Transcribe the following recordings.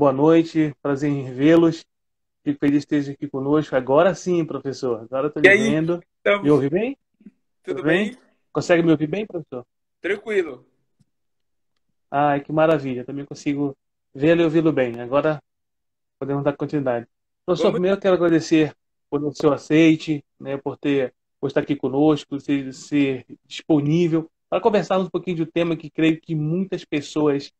boa noite, prazer em revê-los. Fico feliz que esteja aqui conosco. Agora sim, professor. Agora estou E lhe aí, vendo. Me estamos? ouve bem? Tudo Tudo bem? bem? Consegue me ouvir bem, professor? Tranquilo. Ai, que maravilha. Também consigo vê-lo e ouvi-lo bem. Agora podemos dar continuidade. Professor, Vamos primeiro eu quero agradecer pelo seu aceite, né, por estar aqui conosco, ser disponível para conversarmos um pouquinho de um tema que creio que muitas pessoas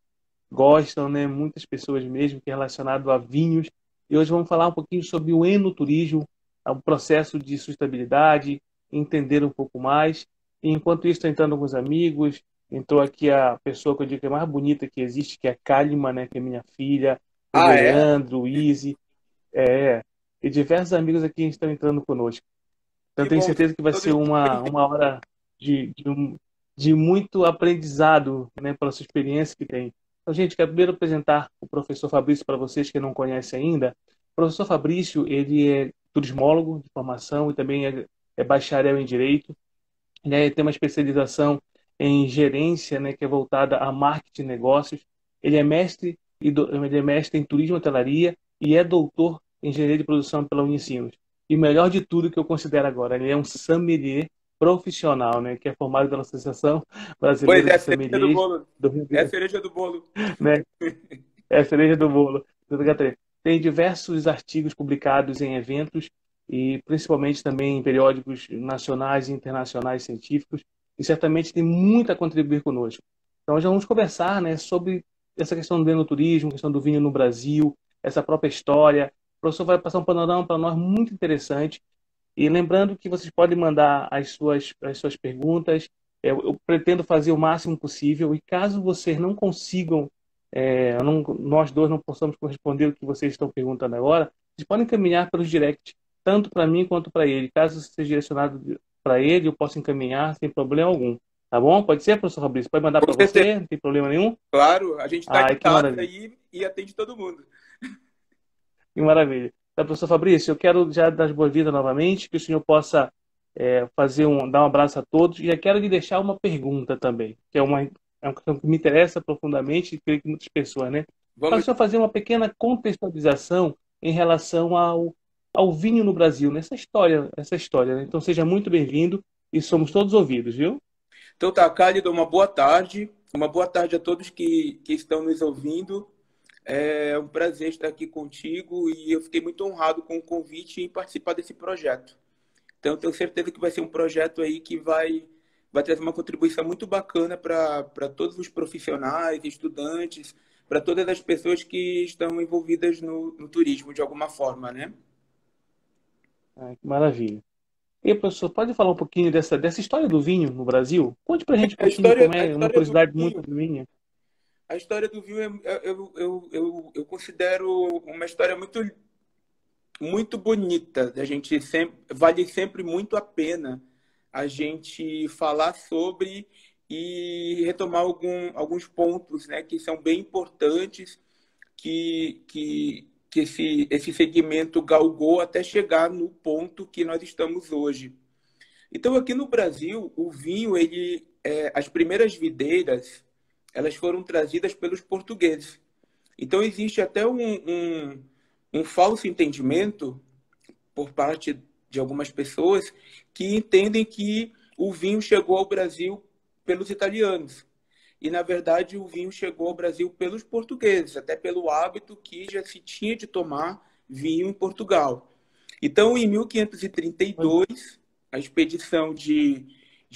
gostam, né? Muitas pessoas mesmo, que é relacionado a vinhos. E hoje vamos falar um pouquinho sobre o enoturismo, o processo de sustentabilidade, entender um pouco mais. E enquanto isso, estão entrando alguns amigos. Entrou aqui a pessoa que eu digo que é mais bonita que existe, que é a Kalima, né? Que é minha filha. Entrou Ah, o é? Leandro, o Izzy, e diversos amigos aqui estão entrando conosco. Então, Que tenho bom. certeza que vai Todos ser bem-vindos. uma hora de muito aprendizado, né, pela sua experiência que tem. Então, gente, quero primeiro apresentar o professor Fabrício para vocês que não conhecem ainda. O professor Fabrício, ele é turismólogo de formação e também é bacharel em Direito. Ele tem uma especialização em gerência, né, que é voltada a marketing e negócios. Ele é mestre em turismo e hotelaria e é doutor em engenharia de produção pela Unicinos. E o melhor de tudo que eu considero agora, ele é um sommelier profissional, né, que é formado pela Associação Pois Brasileira é, de a cereja do Sommeliers bolo. do Rio É a Grande, cereja do bolo. né? É a cereja do bolo. Santa Catarina. Tem diversos artigos publicados em eventos e principalmente também em periódicos nacionais e internacionais científicos e certamente tem muito a contribuir conosco. Então, já vamos conversar, né, sobre essa questão do enoturismo, questão do vinho no Brasil, essa própria história. O professor vai passar um panorama para nós muito interessante. E lembrando que vocês podem mandar as suas perguntas. Eu pretendo fazer o máximo possível. E caso vocês não consigam, nós dois não possamos corresponder o que vocês estão perguntando agora, vocês podem encaminhar pelos direct, tanto para mim quanto para ele. Caso seja direcionado para ele, eu posso encaminhar sem problema algum. Tá bom? Pode ser, professor Fabrício? Pode mandar Com para certeza. você, não tem problema nenhum? Claro, a gente está de Ai, que casa maravilha. aí e atende todo mundo. Que maravilha. Então, professor Fabrício, eu quero já dar as boas-vindas novamente, que o senhor possa dar um abraço a todos. E já quero lhe deixar uma pergunta também, é uma questão que me interessa profundamente e creio que muitas pessoas, né? Para o Vamos. senhor fazer uma pequena contextualização em relação ao vinho no Brasil, essa história, né? Então, seja muito bem-vindo e somos todos ouvidos, viu? Então tá, Cálido, uma boa tarde. Uma boa tarde a todos que estão nos ouvindo. É um prazer estar aqui contigo e eu fiquei muito honrado com o convite em participar desse projeto. Então, eu tenho certeza que vai ser um projeto aí que vai trazer uma contribuição muito bacana para todos os profissionais, estudantes, para todas as pessoas que estão envolvidas no turismo de alguma forma, né? Ai, que maravilha. E, professor, pode falar um pouquinho dessa história do vinho no Brasil? Conte para a gente um pouquinho como A é, uma história do curiosidade muito vinho, minha. a história do vinho eu considero uma história muito bonita. A gente sempre, vale sempre muito a pena a gente falar sobre e retomar alguns pontos, né, que são bem importantes que esse segmento galgou até chegar no ponto que nós estamos hoje. Então, aqui no Brasil, o vinho, as primeiras videiras, elas foram trazidas pelos portugueses. Então, existe até um falso entendimento por parte de algumas pessoas que entendem que o vinho chegou ao Brasil pelos italianos. E, na verdade, o vinho chegou ao Brasil pelos portugueses, até pelo hábito que já se tinha de tomar vinho em Portugal. Então, em Olha, 1532, a expedição de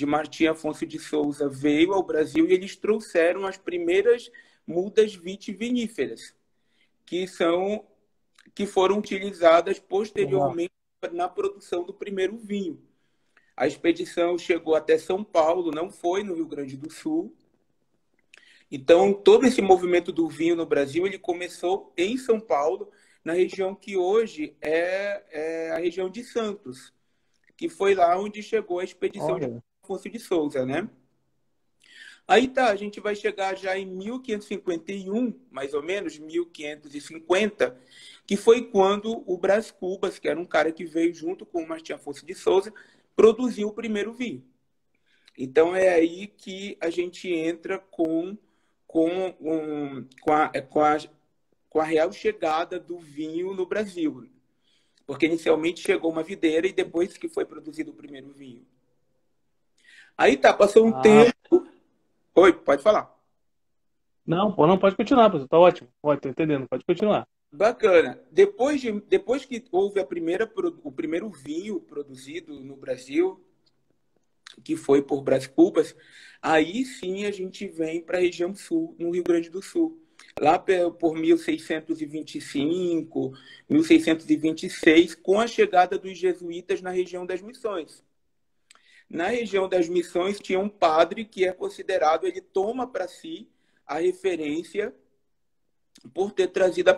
Martim Afonso de Souza veio ao Brasil e eles trouxeram as primeiras mudas vitiviníferas, que são que foram utilizadas legal. posteriormente na produção do primeiro vinho. A expedição chegou até São Paulo, não foi no Rio Grande do Sul. Então, todo esse movimento do vinho no Brasil, ele começou em São Paulo, na região que hoje é a região de Santos, que foi lá onde chegou a expedição de Olha, Afonso de Souza, né? Aí tá, a gente vai chegar já em 1551, mais ou menos, 1550, que foi quando o Brás Cubas, que era um cara que veio junto com o Martim Afonso de Souza, produziu o primeiro vinho. Então é aí que a gente entra com com a real chegada do vinho no Brasil. Porque inicialmente chegou uma videira e depois que foi produzido o primeiro vinho. Aí tá, passou um Ah, tempo. Oi, pode falar. não, pô, não pode continuar, professor. Tá ótimo. Pode, tô entendendo. Pode continuar. Bacana. Depois que houve o primeiro vinho produzido no Brasil, que foi por Brás Cubas, aí sim a gente vem para a região sul, no Rio Grande do Sul. Lá por 1625, 1626, com a chegada dos jesuítas na região das Missões. Na região das Missões tinha um padre que é considerado, ele toma para si a referência por ter trazido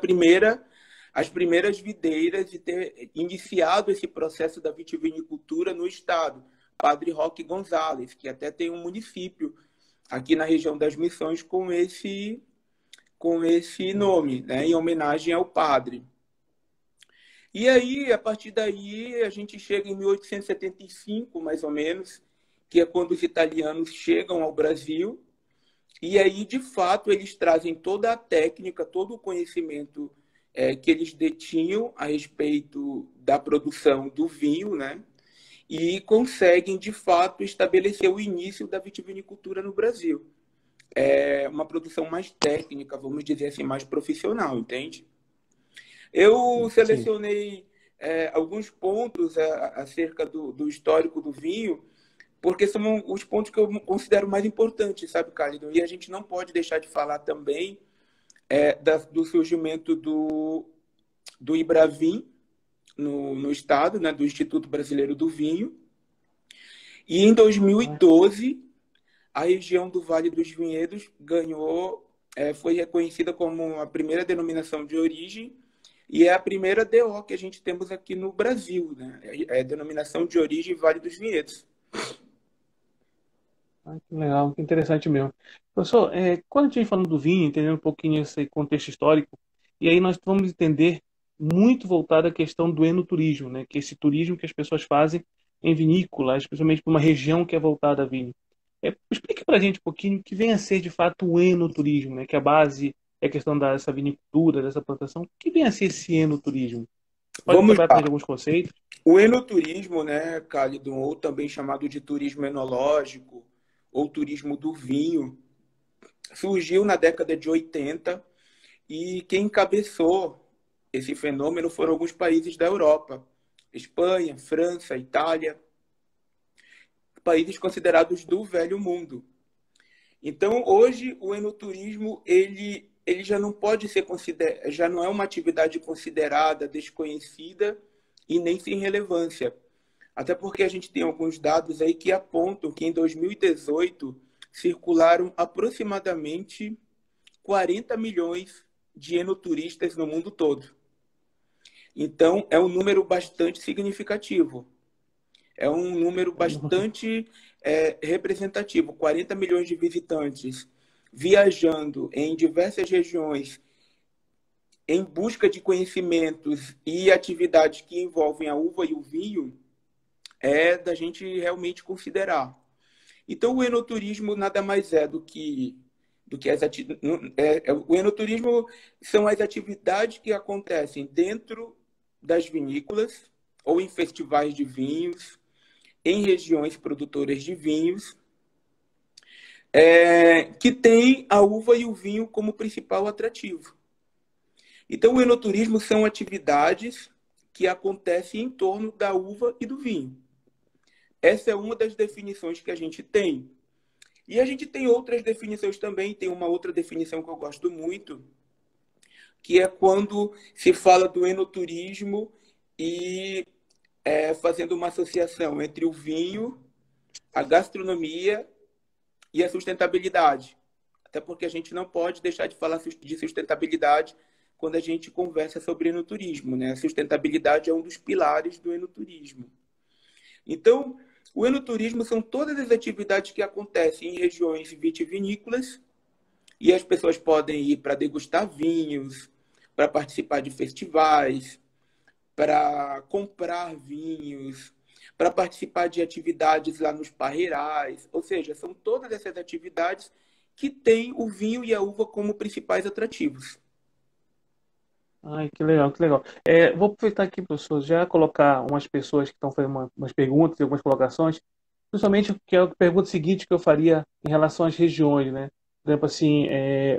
as primeiras videiras e ter iniciado esse processo da vitivinicultura no estado. Padre Roque Gonzalez, que até tem um município aqui na região das Missões com esse nome, né, em homenagem ao padre. E aí, a partir daí, a gente chega em 1875, mais ou menos, que é quando os italianos chegam ao Brasil. E aí, de fato, eles trazem toda a técnica, todo o conhecimento que eles detinham a respeito da produção do vinho, né? E conseguem, de fato, estabelecer o início da vitivinicultura no Brasil. É uma produção mais técnica, vamos dizer assim, mais profissional, entende? Eu Sim. selecionei alguns pontos acerca do histórico do vinho, porque são os pontos que eu considero mais importantes, sabe, Cálido? E a gente não pode deixar de falar também do surgimento do Ibravin no estado, né, do Instituto Brasileiro do Vinho. E em 2012, a região do Vale dos Vinhedos foi reconhecida como a primeira denominação de origem e é a primeira DO que a gente temos aqui no Brasil, né? É a denominação de origem Vale dos Vinhedos. Ah, que legal, que interessante mesmo. Professor, quando a gente vem falando do vinho, entendendo um pouquinho esse contexto histórico, e aí nós vamos entender muito voltado à questão do enoturismo, né? Que é esse turismo que as pessoas fazem em vinícolas, especialmente para uma região que é voltada a vinho. Explique para a gente um pouquinho o que vem a ser de fato o enoturismo, né? Que a base é a questão dessa vinicultura, dessa plantação. O que vem a ser esse enoturismo? Você pode Vamos quebrar para a lá. gente alguns conceitos? O enoturismo, né, Cálido, ou também chamado de turismo enológico, ou turismo do vinho, surgiu na década de 80 e quem encabeçou esse fenômeno foram alguns países da Europa. Espanha, França, Itália, países considerados do velho mundo. Então, hoje, o enoturismo ele já não pode ser já não é uma atividade considerada desconhecida e nem sem relevância. Até porque a gente tem alguns dados aí que apontam que em 2018 circularam aproximadamente 40 milhões de enoturistas no mundo todo. Então, é um número bastante significativo. É um número bastante representativo. 40 milhões de visitantes viajando em diversas regiões em busca de conhecimentos e atividades que envolvem a uva e o vinho é da gente realmente considerar. Então, o enoturismo nada mais é do que o enoturismo são as atividades que acontecem dentro das vinícolas ou em festivais de vinhos, em regiões produtoras de vinhos, que tem a uva e o vinho como principal atrativo. Então, o enoturismo são atividades que acontecem em torno da uva e do vinho. Essa é uma das definições que a gente tem. E a gente tem outras definições também. Tem uma outra definição que eu gosto muito, que é quando se fala do enoturismo e fazendo uma associação entre o vinho, a gastronomia e a sustentabilidade. Até porque a gente não pode deixar de falar de sustentabilidade quando a gente conversa sobre enoturismo, né? A sustentabilidade é um dos pilares do enoturismo. Então, o enoturismo são todas as atividades que acontecem em regiões vitivinícolas e as pessoas podem ir para degustar vinhos, para participar de festivais, para comprar vinhos, para participar de atividades lá nos parreirais. Ou seja, são todas essas atividades que têm o vinho e a uva como principais atrativos. Ai, que legal, que legal. Vou aproveitar aqui, professor, já colocar umas pessoas que estão fazendo umas perguntas e algumas colocações, principalmente que é a pergunta seguinte que eu faria em relação às regiões, né? Por exemplo, assim,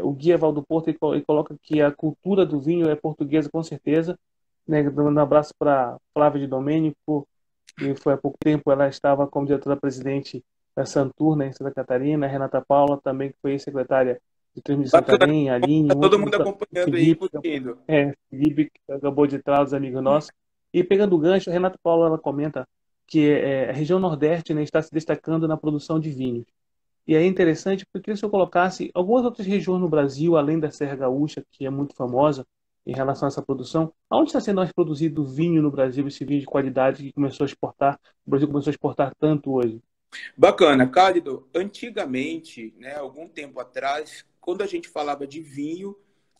o Guia Valdo Porto ele coloca que a cultura do vinho é portuguesa, com certeza, né? Dando um abraço para Flávia de Domênico, que foi há pouco tempo, ela estava como diretora-presidente da Santur, né, em Santa Catarina, a Renata Paula também, que foi secretária de Turismo de Bacana. Santarém, a Aline, Tá todo mundo acompanhando aí, Felipe, curtindo. Felipe, que acabou de entrar, os amigos nossos. E pegando o gancho, a Renata Paula ela comenta que a região Nordeste, né, está se destacando na produção de vinhos. E é interessante porque se eu colocasse algumas outras regiões no Brasil, além da Serra Gaúcha, que é muito famosa em relação a essa produção, onde está sendo mais produzido vinho no Brasil, esse vinho de qualidade que começou a exportar, o Brasil começou a exportar tanto hoje? Bacana, Cálido. Antigamente, né, algum tempo atrás, quando a gente falava de vinho,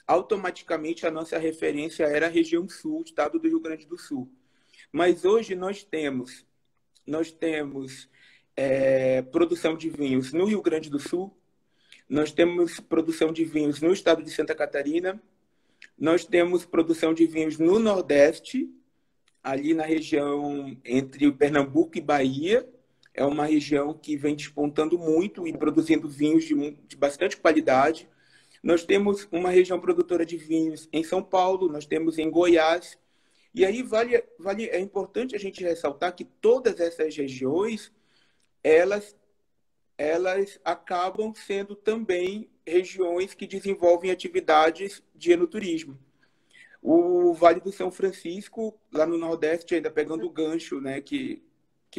automaticamente a nossa referência era a região sul, estado do Rio Grande do Sul. Mas hoje nós temos produção de vinhos no Rio Grande do Sul, nós temos produção de vinhos no estado de Santa Catarina, nós temos produção de vinhos no Nordeste, ali na região entre Pernambuco e Bahia. É uma região que vem despontando muito e produzindo vinhos de bastante qualidade. Nós temos uma região produtora de vinhos em São Paulo, nós temos em Goiás. E aí é importante a gente ressaltar que todas essas regiões, elas, elas acabam sendo também regiões que desenvolvem atividades de enoturismo. O Vale do São Francisco, lá no Nordeste, ainda pegando o gancho, né, que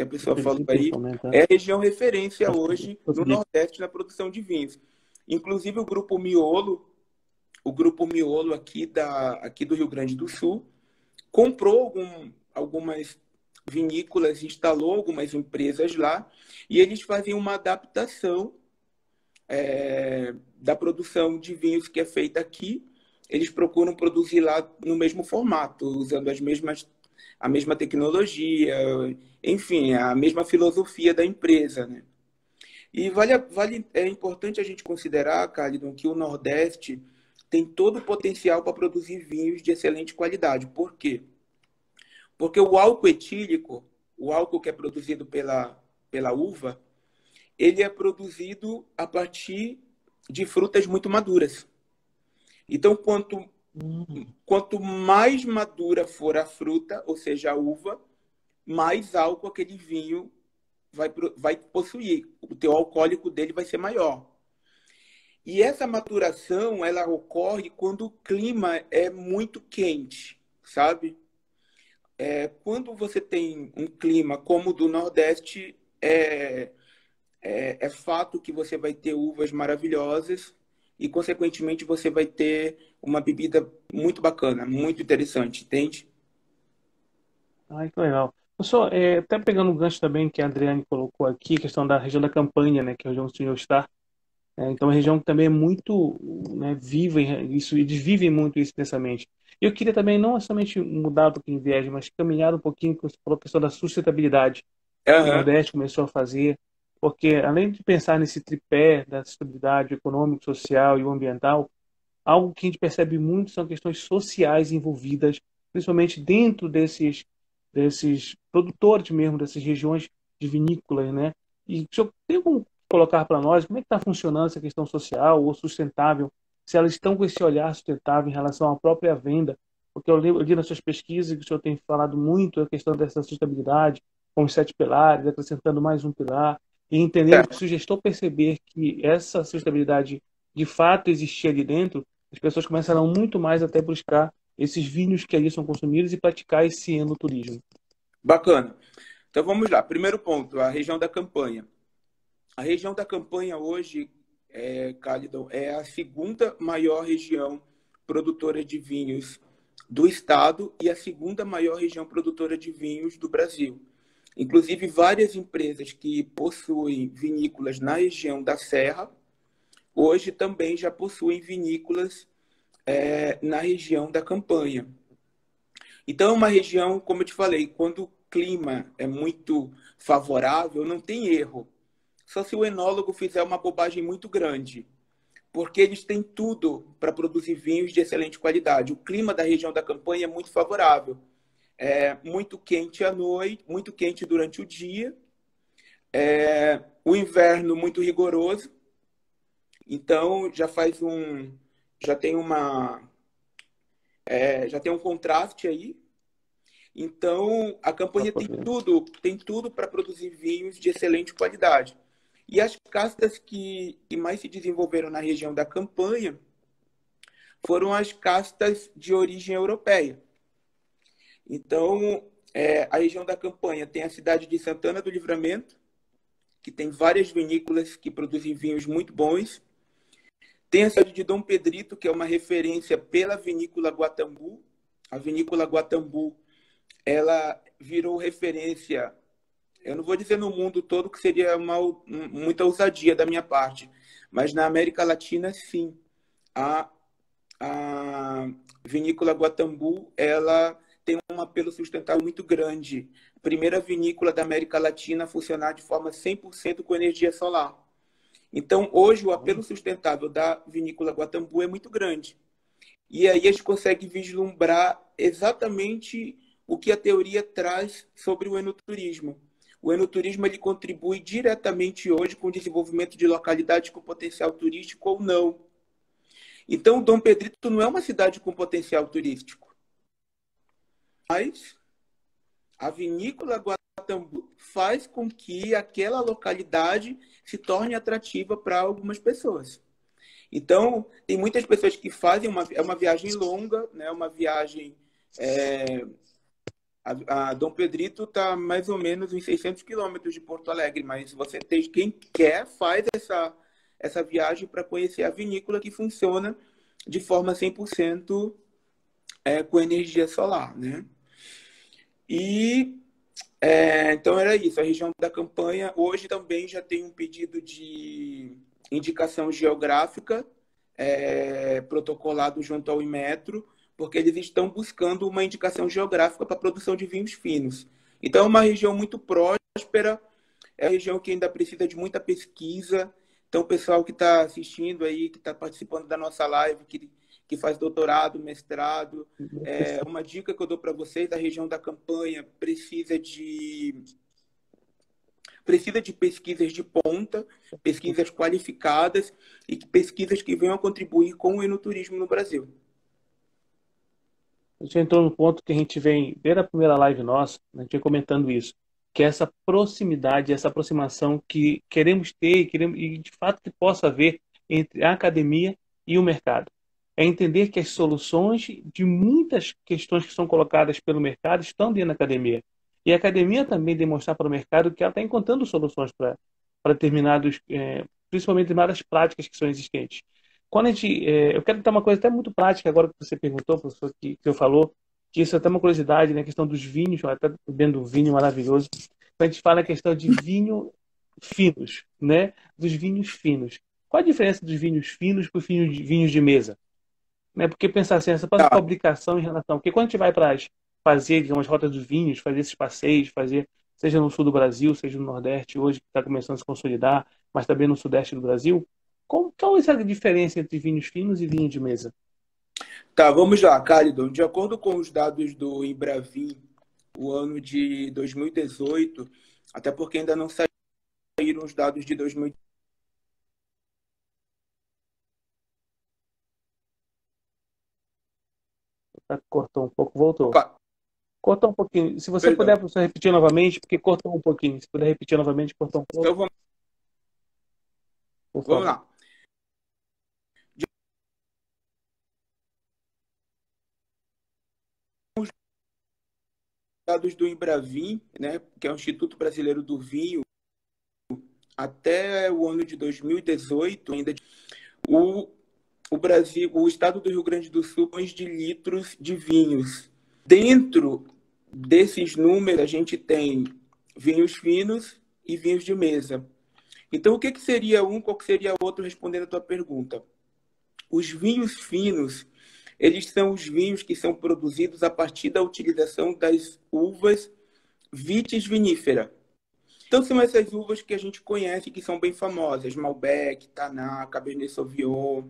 a pessoa falou aí, Principalmente, né? é a região referência Pode hoje no prosseguir. Nordeste na produção de vinhos. Inclusive o grupo Miolo aqui do Rio Grande do Sul, comprou algumas vinícolas, instalou algumas empresas lá, e eles fazem uma adaptação da produção de vinhos que é feita aqui. Eles procuram produzir lá no mesmo formato, usando a mesma tecnologia, enfim, a mesma filosofia da empresa, né? E é importante a gente considerar, Calidon, que o Nordeste tem todo o potencial para produzir vinhos de excelente qualidade. Por quê? Porque o álcool etílico, o álcool que é produzido pela uva, ele é produzido a partir de frutas muito maduras. Então, quanto mais madura for a fruta, ou seja, a uva, mais álcool aquele vinho vai possuir. O teor alcoólico dele vai ser maior. E essa maturação, ela ocorre quando o clima é muito quente, sabe? Quando você tem um clima como o do Nordeste, é fato que você vai ter uvas maravilhosas e, consequentemente, você vai ter uma bebida muito bacana, muito interessante, entende? Ai, que legal. Professor, até pegando o gancho também que a Adriane colocou aqui, a questão da região da Campanha, né, que é a região do senhor está. Então, é uma região que também é muito, né, viva isso, eles vivem muito isso intensamente. E eu queria também não somente mudar um pouquinho de viés, mas caminhar um pouquinho para a questão da sustentabilidade que o Aham. Nordeste começou a fazer, porque além de pensar nesse tripé da sustentabilidade econômico, social e o ambiental, algo que a gente percebe muito são questões sociais envolvidas, principalmente dentro desses produtores mesmo, dessas regiões de vinícolas, né? E o senhor tem como colocar para nós como é que está funcionando essa questão social ou sustentável, se elas estão com esse olhar sustentável em relação à própria venda? Porque eu li nas suas pesquisas que o senhor tem falado muito a questão dessa sustentabilidade, com os 7 pilares, acrescentando mais um pilar, e entendendo que se o gestor perceber que essa sustentabilidade de fato existia ali dentro, as pessoas começarão muito mais até buscar esses vinhos que ali são consumidos e praticar esse enoturismo. Bacana. Então vamos lá. Primeiro ponto, a região da Campanha. A região da Campanha hoje, Cálidon, é a segunda maior região produtora de vinhos do estado e a segunda maior região produtora de vinhos do Brasil. Inclusive, várias empresas que possuem vinícolas na região da Serra, hoje também já possuem vinícolas na região da Campanha. Então, é uma região, como eu te falei, quando o clima é muito favorável, não tem erro. Só se o enólogo fizer uma bobagem muito grande. porque eles têm tudo para produzir vinhos de excelente qualidade. O clima da região da Campanha é muito favorável. É muito quente à noite, muito quente durante o dia. O inverno muito rigoroso. Então já tem já tem um contraste aí. Então a Campanha tem tudo para produzir vinhos de excelente qualidade. E as castas que mais se desenvolveram na região da Campanha foram as castas de origem europeia. Então, a região da Campanha tem a cidade de Santana do Livramento, que tem várias vinícolas que produzem vinhos muito bons. Tem a cidade de Dom Pedrito, que é uma referência pela vinícola Guatambu. A vinícola Guatambu, ela virou referência, eu não vou dizer no mundo todo, que seria muita ousadia da minha parte, mas na América Latina, sim. A vinícola Guatambu, ela tem um apelo sustentável muito grande. A primeira vinícola da América Latina a funcionar de forma 100% com energia solar. Então, hoje, o apelo sustentável da vinícola Guatambu é muito grande. E aí a gente consegue vislumbrar exatamente o que a teoria traz sobre o enoturismo. O enoturismo ele contribui diretamente hoje com o desenvolvimento de localidades com potencial turístico ou não. Então, Dom Pedrito não é uma cidade com potencial turístico. Mas a vinícola Guatambu faz com que aquela localidade se torne atrativa para algumas pessoas. Então, tem muitas pessoas que fazem uma viagem longa, né? Uma viagem... a Dom Pedrito está mais ou menos uns 600 quilômetros de Porto Alegre, mas você tem quem quer faz essa viagem para conhecer a vinícola que funciona de forma 100% com energia solar, né? E então era isso. A região da Campanha hoje também já tem um pedido de indicação geográfica protocolado junto ao Inmetro, porque eles estão buscando uma indicação geográfica para a produção de vinhos finos. Então é uma região muito próspera, é uma região que ainda precisa de muita pesquisa. Então o pessoal que está assistindo aí, que está participando da nossa live, que faz doutorado, mestrado, uma dica que eu dou para vocês: a região da Campanha precisa de pesquisas de ponta, pesquisas qualificadas e pesquisas que venham a contribuir com o enoturismo no Brasil. A gente entrou no ponto que a gente vem, desde a primeira live nossa, a gente vem comentando isso, que é essa proximidade, essa aproximação que queremos ter e de fato que possa haver entre a academia e o mercado. É entender que as soluções de muitas questões que são colocadas pelo mercado estão dentro da academia. E a academia também demonstrar para o mercado que ela está encontrando soluções para determinados, principalmente determinadas práticas que são existentes. Quando a gente, eu quero dar uma coisa até muito prática agora que você perguntou, professor, que eu falou, que isso é até uma curiosidade, né? A questão dos vinhos, até bebendo um vinho maravilhoso. Quando a gente fala a questão de vinho finos, né? Dos vinhos finos. Qual a diferença dos vinhos finos para os vinhos de mesa? Né? Porque pensar assim, essa própria fabricação em relação... Porque quando a gente vai para fazer, digamos, rotas dos vinhos, fazer esses passeios, seja no sul do Brasil, seja no Nordeste, hoje que está começando a se consolidar, mas também no Sudeste do Brasil, qual é a diferença entre vinhos finos e vinho de mesa? Tá, vamos lá, Cálido. De acordo com os dados do Embravin, o ano de 2018, até porque ainda não saíram os dados de 2018. Cortou um pouco, voltou. Opa. Cortou um pouquinho. Se você puder, professor, repetir novamente, porque cortou um pouquinho. Se puder repetir novamente, cortou um pouco. Então vamos lá. Os dados do Embravin, né, que é o Instituto Brasileiro do Vinho, até o ano de 2018, ainda o Brasil, o estado do Rio Grande do Sul, de litros de vinhos. Dentro desses números, a gente tem vinhos finos e vinhos de mesa. Então, o que seria um, qual que seria outro, respondendo a tua pergunta? Os vinhos finos, eles são os vinhos que são produzidos a partir da utilização das uvas vitis vinífera. Então, são essas uvas que a gente conhece, que são bem famosas. Malbec, Taná, Cabernet Sauvignon.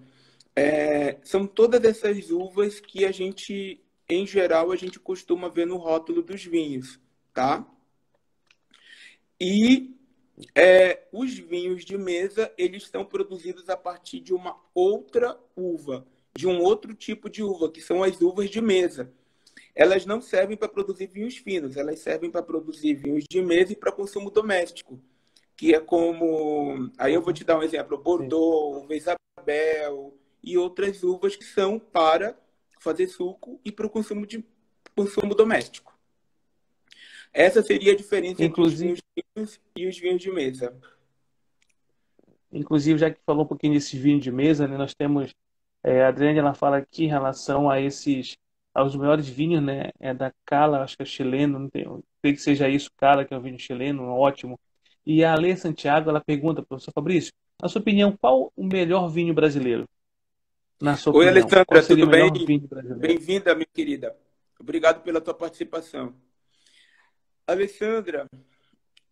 São todas essas uvas que a gente, em geral, a gente costuma ver no rótulo dos vinhos, tá? E os vinhos de mesa, eles são produzidos a partir de uma outra uva, de um outro tipo de uva, que são as uvas de mesa. Elas não servem para produzir vinhos finos, elas servem para produzir vinhos de mesa e para consumo doméstico, que é como... Aí eu vou te dar um exemplo, Sim. Bordeaux, Isabel e outras uvas que são para fazer suco e para o consumo doméstico. Essa seria a diferença entre os Inclusive, vinhos finos e os vinhos de mesa. inclusive, já que falou um pouquinho desses vinhos de mesa, né, nós temos a Adriane, ela fala aqui em relação a esses, aos melhores vinhos, né, da Cala, acho que é chileno, não tem, creio que seja isso, Cala, que é um vinho chileno, ótimo. E a Alê Santiago, ela pergunta, professor Fabrício, na sua opinião, qual o melhor vinho brasileiro? Na sua Oi, opinião, qual Alessandra, seria tudo o bem? melhor vinho brasileiro? Bem-vinda, minha querida. Obrigado pela tua participação. Alessandra,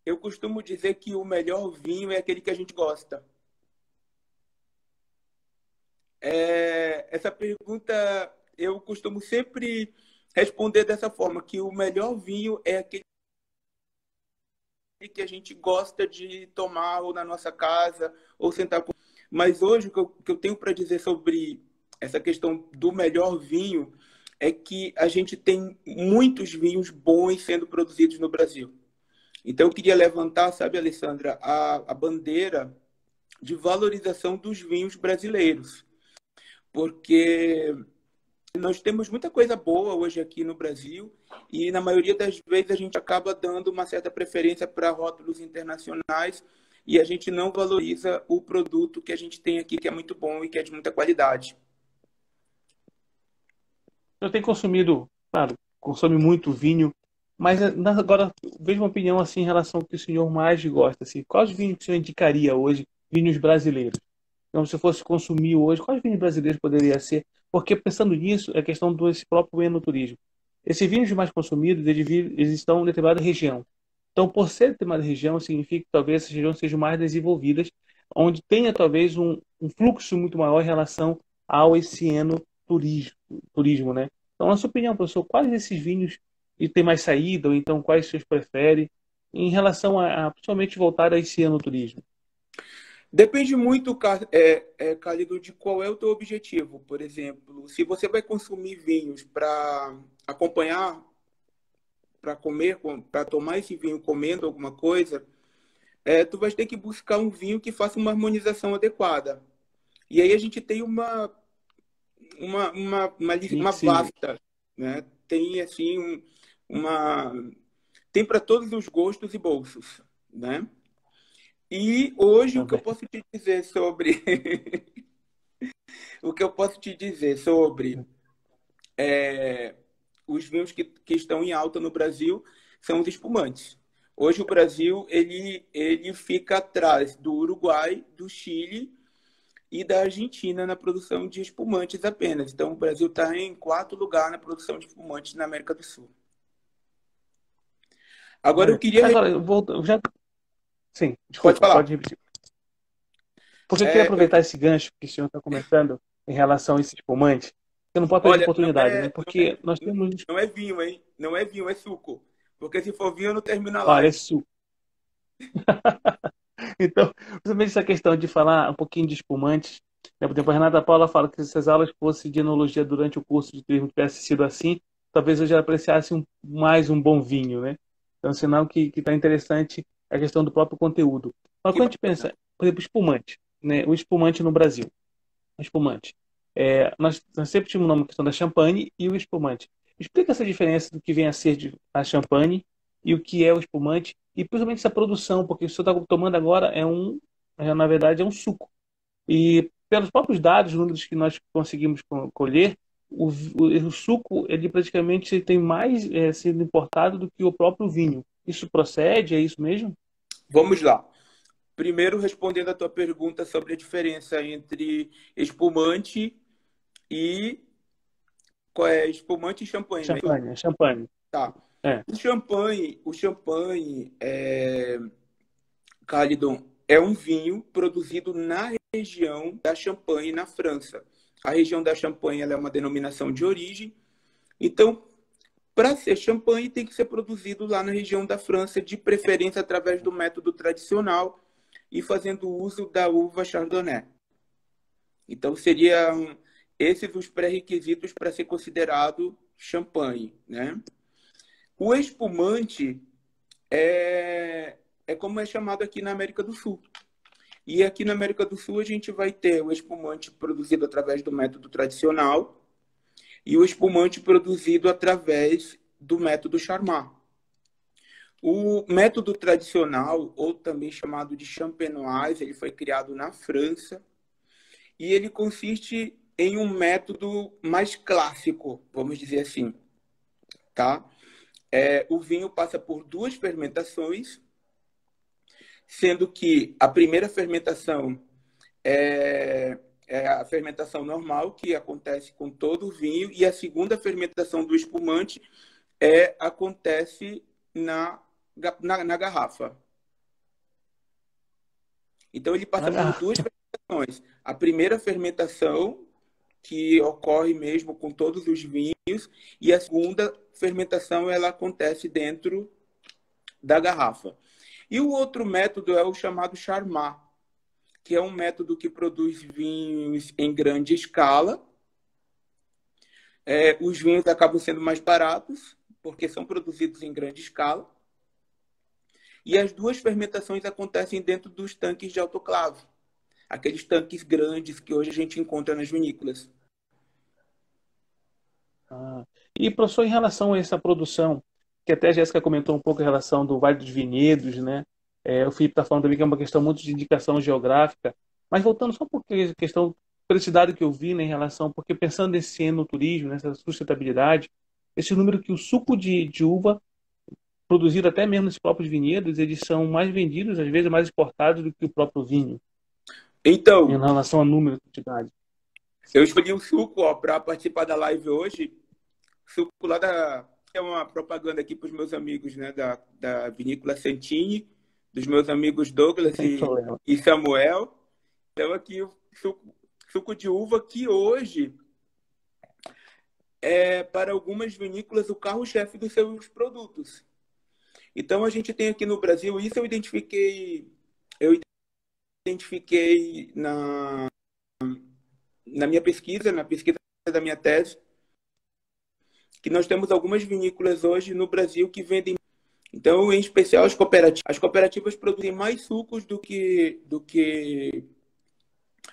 eu costumo dizer que o melhor vinho é aquele que a gente gosta. Essa pergunta eu costumo sempre responder dessa forma, que o melhor vinho é aquele que a gente gosta de tomar ou na nossa casa ou sentar com. Mas hoje o que eu tenho para dizer sobre essa questão do melhor vinho é que a gente tem muitos vinhos bons sendo produzidos no Brasil. Então eu queria levantar, sabe, Alessandra, a bandeira de valorização dos vinhos brasileiros, porque nós temos muita coisa boa hoje aqui no Brasil e, na maioria das vezes, a gente acaba dando uma certa preferência para rótulos internacionais e a gente não valoriza o produto que a gente tem aqui, que é muito bom e que é de muita qualidade. Eu tenho consumido, claro, consome muito vinho, mas agora vejo uma opinião assim em relação ao que o senhor mais gosta. Assim, quais vinhos que o senhor indicaria hoje, vinhos brasileiros? Então, se eu fosse consumir hoje, quais vinhos brasileiros poderia ser? Porque pensando nisso, é a questão do esse próprio enoturismo. Esses vinhos mais consumidos, eles estão em determinada região. Então, por ser determinada região, significa que talvez essas regiões sejam mais desenvolvidas, onde tenha talvez um fluxo muito maior em relação ao esse turismo, né? Então, na sua opinião, professor, quais desses vinhos e tem mais saída, ou então quais vocês preferem, em relação principalmente voltar a esse turismo? Depende muito, Cálido, de qual é o teu objetivo. Por exemplo, se você vai consumir vinhos para acompanhar, para comer, para tomar esse vinho comendo alguma coisa, tu vai ter que buscar um vinho que faça uma harmonização adequada. E aí a gente tem uma Mix. vasta, né? Tem assim uma tem para todos os gostos e bolsos, né? E hoje o que eu Também. posso te dizer sobre o que eu posso te dizer sobre os vinhos que estão em alta no Brasil são os espumantes. Hoje o Brasil ele fica atrás do Uruguai, do Chile e da Argentina na produção de espumantes apenas. Então, o Brasil está em quarto lugar na produção de espumantes na América do Sul. Agora, eu Olha, queria... agora, eu vou, já, sim, Pode desculpa, falar. pode repetir. Porque eu queria Eu... aproveitar esse gancho que o senhor está comentando em relação a esse espumante. Eu não posso perder a Olha, oportunidade, né? Porque nós temos, não é vinho, hein? Não é vinho, é suco. Porque se for vinho, eu não termino a olha, é live. suco. Então, principalmente essa questão de falar um pouquinho de espumantes, né? Por exemplo, a Renata Paula fala que se as aulas fossem de enologia durante o curso de turismo tivesse sido assim, talvez eu já apreciasse mais um bom vinho, né? Então, sinal que está interessante a questão do próprio conteúdo. Mas Que quando a gente bacana. pensa, por exemplo, espumante, né? O espumante no Brasil, o espumante. Nós sempre tínhamos uma questão da champanhe e o espumante. Explica essa diferença do que vem a ser a champanhe e o que é o espumante, e principalmente essa produção, porque o que você está tomando agora na verdade, é um suco. E pelos próprios dados, números que nós conseguimos colher, o suco, ele praticamente tem mais sendo importado do que o próprio vinho. Isso procede? É isso mesmo? Vamos lá. Primeiro, respondendo a tua pergunta sobre a diferença entre espumante e... Qual é? Espumante e champanhe, não é isso? Champanhe, champanhe. Tá. É. O champanhe Calidon, é um vinho produzido na região da Champagne, na França. A região da Champagne ela é uma denominação de origem. Então, para ser champanhe, tem que ser produzido lá na região da França, de preferência através do método tradicional e fazendo uso da uva Chardonnay. Então, seriam esses os pré-requisitos para ser considerado champanhe, né? O espumante é como é chamado aqui na América do Sul. E aqui na América do Sul a gente vai ter o espumante produzido através do método tradicional e o espumante produzido através do método Charmat. O método tradicional, ou também chamado de champenoise, ele foi criado na França e ele consiste em um método mais clássico, vamos dizer assim, tá? O vinho passa por 2 fermentações, sendo que a primeira fermentação é a fermentação normal, que acontece com todo o vinho, e a segunda fermentação do espumante acontece na garrafa. Então, ele passa por 2 fermentações. A primeira fermentação, que ocorre mesmo com todos os vinhos, e a segunda fermentação ela acontece dentro da garrafa. E o outro método é o chamado Charmat, que é um método que produz vinhos em grande escala. Os vinhos acabam sendo mais baratos, porque são produzidos em grande escala. E as 2 fermentações acontecem dentro dos tanques de autoclave, aqueles tanques grandes que hoje a gente encontra nas vinícolas. E, professor, em relação a essa produção, que até a Jéssica comentou um pouco em relação do Vale dos Vinhedos, né? O Felipe está falando também que é uma questão muito de indicação geográfica, mas voltando só um pouquinho à questão, pelo esse dado que eu vi, né, em relação, porque pensando nesse enoturismo, nessa sustentabilidade, esse número que o suco de uva produzido até mesmo nos próprios vinhedos, eles são mais vendidos, às vezes mais exportados do que o próprio vinho, Então, em relação a número de quantidade. eu escolhi um suco para participar da live hoje. Suco lá é uma propaganda aqui para os meus amigos, né, da Vinícola Santini, dos meus amigos Douglas e Samuel. Então, aqui o suco de uva, que hoje é, para algumas vinícolas, o carro-chefe dos seus produtos. Então, a gente tem aqui no Brasil, isso eu identifiquei na minha pesquisa, na pesquisa da minha tese, que nós temos algumas vinícolas hoje no Brasil que vendem. Então, em especial, as cooperativas. As cooperativas produzem mais sucos do que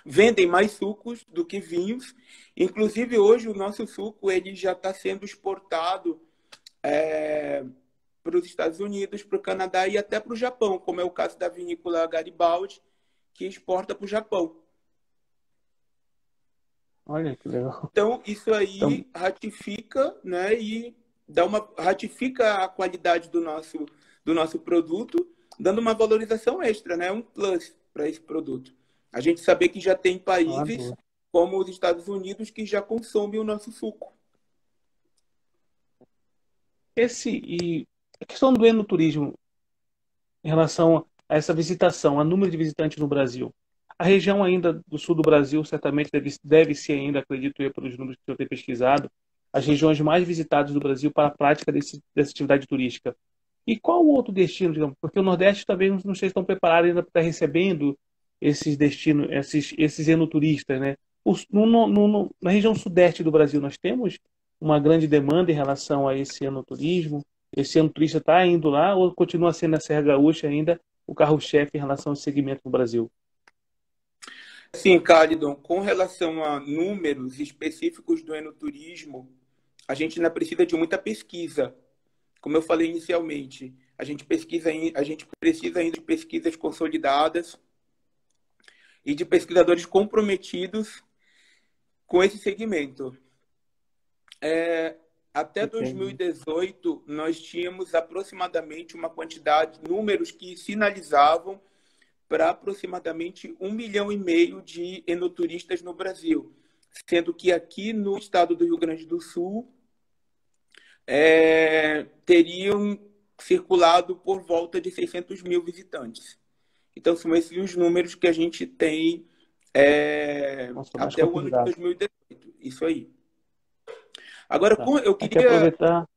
vendem mais sucos do que vinhos. Inclusive, hoje, o nosso suco ele já está sendo exportado para os Estados Unidos, para o Canadá e até para o Japão, como é o caso da vinícola Garibaldi, que exporta para o Japão. Olha que legal. Então, isso aí ratifica, né, e ratifica a qualidade do nosso produto, dando uma valorização extra, né, um plus para esse produto. A gente saber que já tem países como os Estados Unidos que já consomem o nosso suco. E a questão do enoturismo em relação a essa visitação, a número de visitantes no Brasil. A região ainda do sul do Brasil certamente deve ser ainda, acredito eu, pelos números que eu tenho pesquisado, as regiões mais visitadas do Brasil para a prática dessa atividade turística. E qual o outro destino, digamos? Porque o Nordeste talvez não esteja tão preparado ainda para estar recebendo esses destinos, esses enoturistas, né? Na região sudeste do Brasil nós temos uma grande demanda em relação a esse enoturismo. Esse enoturista está indo lá ou continua sendo a Serra Gaúcha ainda o carro-chefe em relação ao segmento no Brasil? Sim, Calidon, com relação a números específicos do enoturismo, a gente ainda precisa de muita pesquisa. Como eu falei inicialmente, a gente precisa ainda de pesquisas consolidadas e de pesquisadores comprometidos com esse segmento. Até 2018, nós tínhamos aproximadamente uma quantidade, números que sinalizavam para aproximadamente 1,5 milhão de enoturistas no Brasil, sendo que aqui no estado do Rio Grande do Sul teriam circulado por volta de 600 mil visitantes. Então, são esses os números que a gente tem Nossa, mais até o ano de consolidado. 2018. Isso aí. Agora, Tá. eu Aqui queria, aproveitar.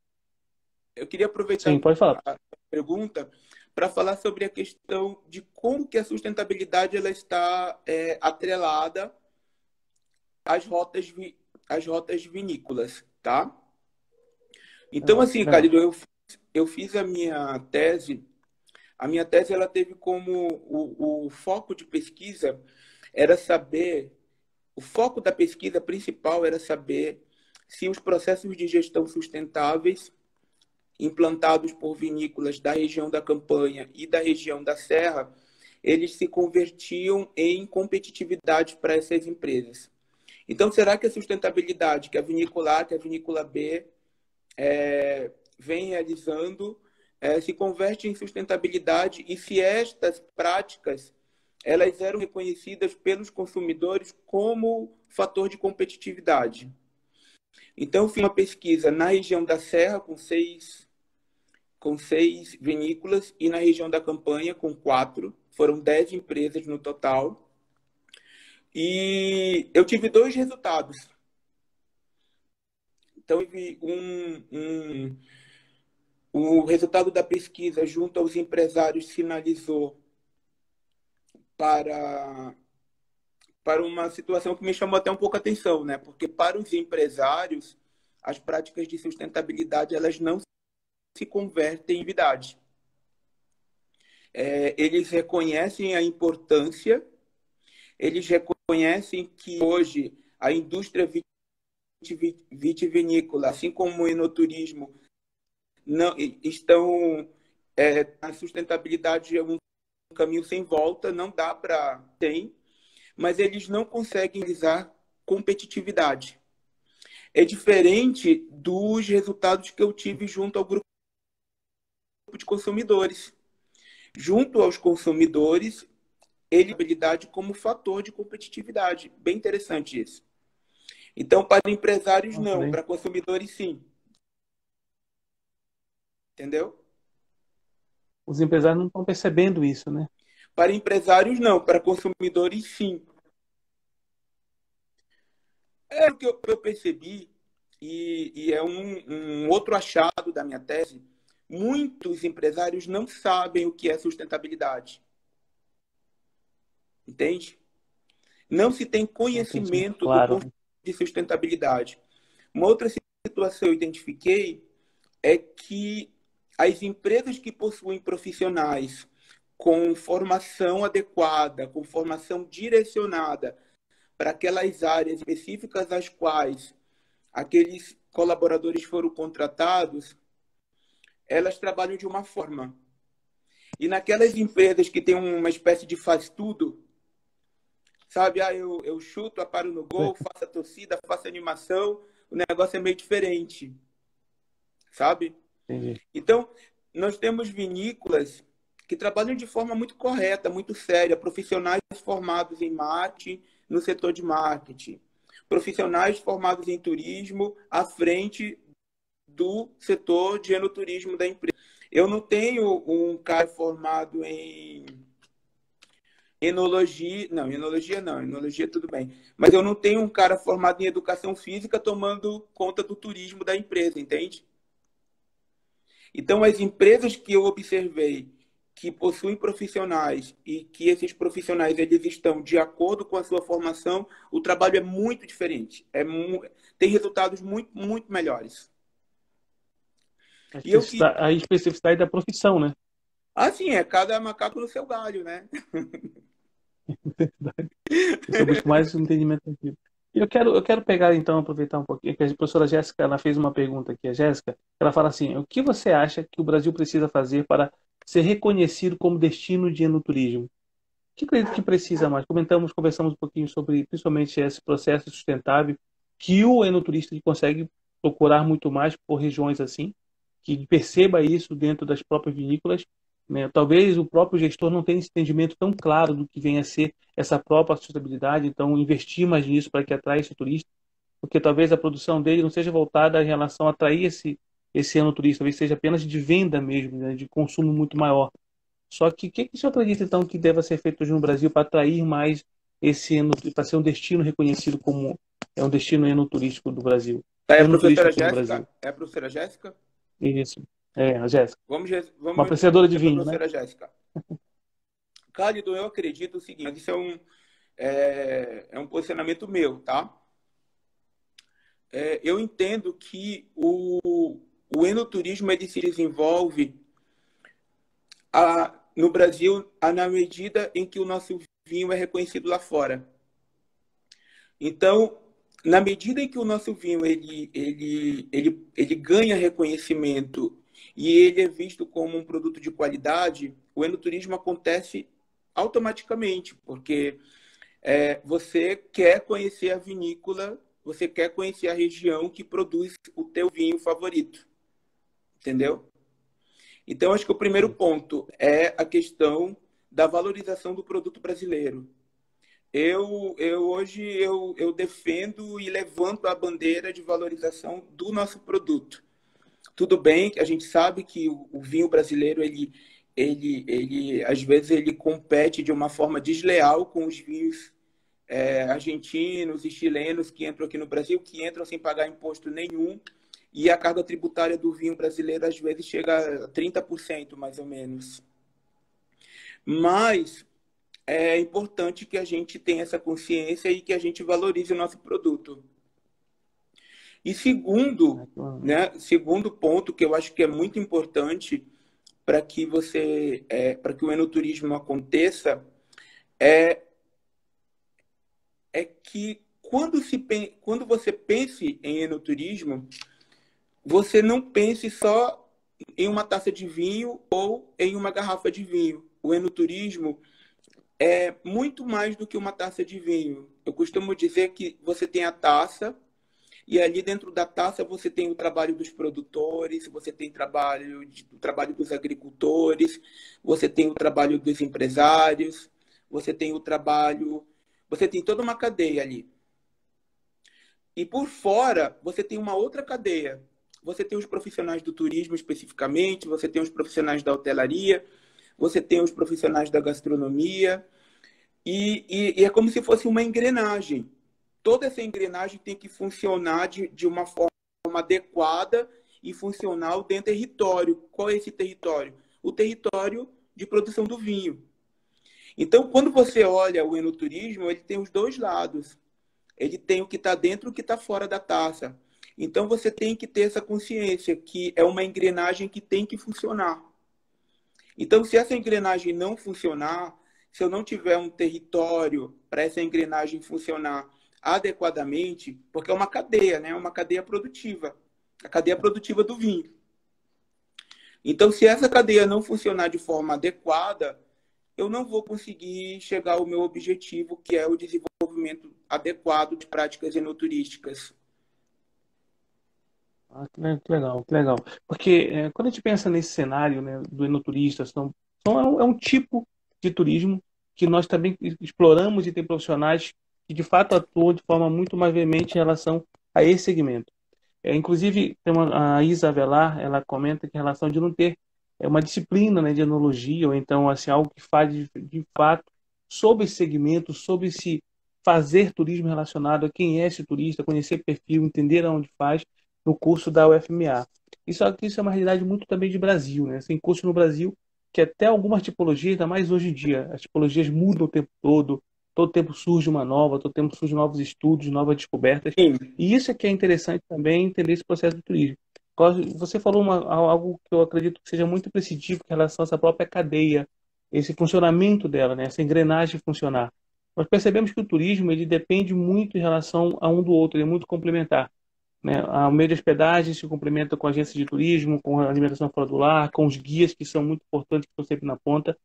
eu queria aproveitar Sim, pode falar. a pergunta para falar sobre a questão de como que a sustentabilidade ela está atrelada às às rotas vinícolas, tá? Então, Legal, assim, legal. Calil, eu fiz a minha tese. A minha tese ela teve como o foco de pesquisa era saber, o foco da pesquisa principal era saber se os processos de gestão sustentáveis implantados por vinícolas da região da Campanha e da região da Serra, eles se convertiam em competitividade para essas empresas. Então, será que a sustentabilidade que a vinícola A, que a vinícola B vem realizando se converte em sustentabilidade e se estas práticas elas eram reconhecidas pelos consumidores como fator de competitividade? Então, eu fiz uma pesquisa na região da Serra com seis vinícolas e na região da Campanha com quatro. Foram 10 empresas no total. E eu tive dois resultados. Então, eu vi o resultado da pesquisa junto aos empresários sinalizou para, para uma situação que me chamou até um pouco a atenção, né? Porque para os empresários, as práticas de sustentabilidade elas não se convertem em novidade. Eles reconhecem a importância, eles reconhecem que hoje a indústria vitivinícola, assim como o enoturismo, não estão a sustentabilidade é um caminho sem volta, não dá para tem, mas eles não conseguem realizar competitividade. É diferente dos resultados que eu tive junto ao grupo de consumidores. Junto aos consumidores, ele habilidade como fator de competitividade. Bem interessante isso. Então, para empresários, Nossa, não. bem. Para consumidores, sim. Entendeu? Os empresários não estão percebendo isso, né? Para empresários, não. Para consumidores, sim. É o que eu percebi, e é um outro achado da minha tese. Muitos empresários não sabem o que é sustentabilidade. Entende? Não se tem Entendi. conhecimento do Claro. conceito de sustentabilidade. Uma outra situação que eu identifiquei é que as empresas que possuem profissionais com formação adequada, com formação direcionada para aquelas áreas específicas às quais aqueles colaboradores foram contratados, elas trabalham de uma forma. E naquelas empresas que têm uma espécie de faz tudo, sabe? Eu chuto, aparo no gol, faço a torcida, faço a animação, o negócio é meio diferente, sabe? Entendi. Então, nós temos vinícolas que trabalham de forma muito correta, muito séria, profissionais formados em marketing, no setor de marketing, profissionais formados em turismo à frente do setor de enoturismo da empresa. Eu não tenho um cara formado em enologia tudo bem, mas eu não tenho um cara formado em educação física tomando conta do turismo da empresa, entende? Então, as empresas que eu observei que possuem profissionais e que esses profissionais eles estão de acordo com a sua formação, o trabalho é muito diferente. Tem resultados muito, muito melhores. E eu que A especificidade da profissão, né? assim, é cada macaco no seu galho, né? Eu busco mais entendimento daquilo. E eu quero pegar, então, aproveitar um pouquinho, que a professora Jéssica, ela fez uma pergunta aqui, a Jéssica, ela fala assim, o que você acha que o Brasil precisa fazer para ser reconhecido como destino de enoturismo? O que acredita que precisa mais? Conversamos um pouquinho sobre, principalmente, esse processo sustentável, que o enoturista consegue procurar muito mais por regiões assim, que perceba isso dentro das próprias vinícolas, né? Talvez o próprio gestor não tenha esse entendimento tão claro do que vem a ser essa própria sustentabilidade, então investir mais nisso para que atraia esse turista, porque talvez a produção dele não seja voltada em relação a atrair esse enoturista, talvez seja apenas de venda mesmo, né? De consumo muito maior. Só que o que, que o senhor acredita, então, que deva ser feito hoje no Brasil para atrair mais para ser um destino reconhecido como um destino enoturístico do Brasil? É a professora Enoturístico do Jéssica? Brasil. É a professora Jéssica? Isso. É, a Jéssica. Uma Vamos apreciadora de responder para a vinho, né? professora Jéssica. Cálido, eu acredito o seguinte, isso é um posicionamento meu, tá? Eu entendo que o enoturismo ele se desenvolve no Brasil na medida em que o nosso vinho é reconhecido lá fora. Então, na medida em que o nosso vinho ele ganha reconhecimento e ele é visto como um produto de qualidade, o enoturismo acontece automaticamente, porque você quer conhecer a vinícola, você quer conhecer a região que produz o teu vinho favorito, entendeu? Então, acho que o primeiro ponto é a questão da valorização do produto brasileiro. Hoje eu defendo e levanto a bandeira de valorização do nosso produto. Tudo bem que a gente sabe que o vinho brasileiro ele às vezes ele compete de uma forma desleal com os vinhos argentinos e chilenos que entram aqui no Brasil, que entram sem pagar imposto nenhum, e a carga tributária do vinho brasileiro às vezes chega a 30%, mais ou menos. Mas é importante que a gente tenha essa consciência e que a gente valorize o nosso produto. E segundo ponto que eu acho que é muito importante para que o enoturismo aconteça é, é que quando você pense em enoturismo, você não pense só em uma taça de vinho ou em uma garrafa de vinho. O enoturismo é muito mais do que uma taça de vinho. Eu costumo dizer que você tem a taça e ali dentro da taça você tem o trabalho dos produtores, você tem o trabalho dos agricultores, você tem o trabalho dos empresários, você tem toda uma cadeia ali. E por fora, você tem uma outra cadeia. Você tem os profissionais do turismo especificamente, você tem os profissionais da hotelaria, você tem os profissionais da gastronomia, e é como se fosse uma engrenagem. Toda essa engrenagem tem que funcionar de uma forma adequada e funcional dentro do território. Qual é esse território? O território de produção do vinho. Então, quando você olha o enoturismo, ele tem os dois lados. Ele tem o que está dentro e o que está fora da taça. Então, você tem que ter essa consciência que é uma engrenagem que tem que funcionar. Então, se essa engrenagem não funcionar, se eu não tiver um território para essa engrenagem funcionar adequadamente, porque é uma cadeia, né? Uma cadeia produtiva, a cadeia produtiva do vinho. Então, se essa cadeia não funcionar de forma adequada, eu não vou conseguir chegar ao meu objetivo, que é o desenvolvimento adequado de práticas enoturísticas. Ah, que legal, que legal. Porque quando a gente pensa nesse cenário, né, do enoturista, é um tipo de turismo que nós também exploramos e tem profissionais que de fato atuam de forma muito mais veemente em relação a esse segmento. Inclusive, a Isa Avelar, ela comenta que em relação de não ter uma disciplina, né, de enologia, ou então assim, algo que faz de fato sobre esse segmento, sobre se fazer turismo relacionado a quem é esse turista, conhecer perfil, entender aonde faz, no curso da UFMA. Isso é uma realidade muito também de Brasil, né? Tem curso no Brasil que até algumas tipologias, ainda mais hoje em dia, as tipologias mudam o tempo todo tempo surge uma nova, todo tempo surgem novos estudos, novas descobertas. Sim, E isso é que é interessante também entender esse processo do turismo. Você falou algo que eu acredito que seja muito imprescindível em relação a essa própria cadeia, esse funcionamento dela, né? Essa engrenagem funcionar. Nós percebemos que o turismo ele depende muito em relação a um do outro, ele é muito complementar, né? O meio de hospedagem se complementa com a agência de turismo, com a alimentação fora do lar, com os guias que são muito importantes, que estão sempre na ponta.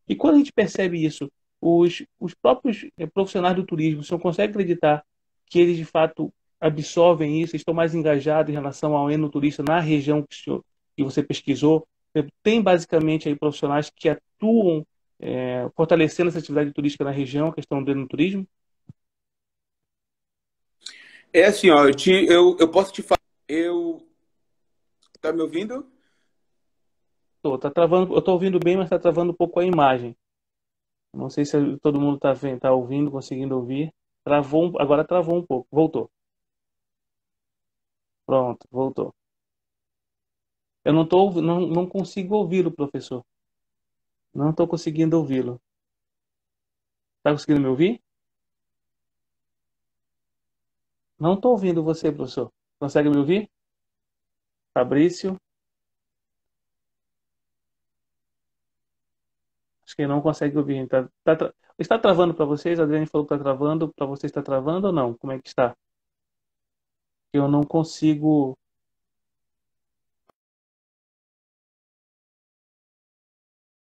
E quando a gente percebe isso, os próprios profissionais do turismo, o senhor consegue acreditar que eles de fato absorvem isso, estão mais engajados em relação ao enoturista na região que você pesquisou? Tem basicamente aí profissionais que atuam fortalecendo essa atividade turística na região, a questão do enoturismo? é assim, ó, eu posso te falar, tá me ouvindo? Tá travando, eu estou ouvindo bem, mas está travando um pouco a imagem. Não sei se todo mundo está tá ouvindo, conseguindo ouvir. Agora travou um pouco. Voltou. Pronto, voltou. Eu não consigo ouvi-lo, professor. Não estou conseguindo ouvi-lo. Está conseguindo me ouvir? Não estou ouvindo você, professor. Consegue me ouvir? Fabrício? Acho que não consegue ouvir. Está travando para vocês? A Adriane falou que está travando. Para vocês está travando ou não? Como é que está? Eu não consigo.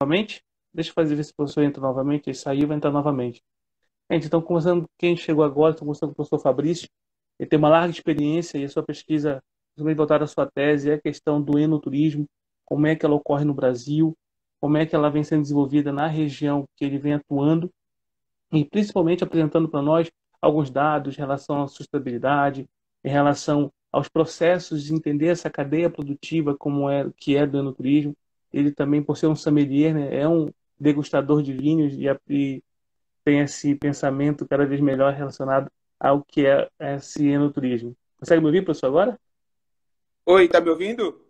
Novamente? Deixa eu fazer ver se o professor entra novamente. Ele saiu, vai entrar novamente. Gente, então, conversando com quem chegou agora, estou conversando com o professor Fabrício. Ele tem uma larga experiência e a sua pesquisa, principalmente voltada à sua tese, é a questão do enoturismo, como é que ela ocorre no Brasil, como é que ela vem sendo desenvolvida na região que ele vem atuando, e principalmente apresentando para nós alguns dados em relação à sustentabilidade, em relação aos processos de entender essa cadeia produtiva como é que é do enoturismo. Ele também, por ser um sommelier, né, é um degustador de vinhos e tem esse pensamento cada vez melhor relacionado ao que é esse enoturismo. Consegue me ouvir, professor, agora? Oi, tá me ouvindo?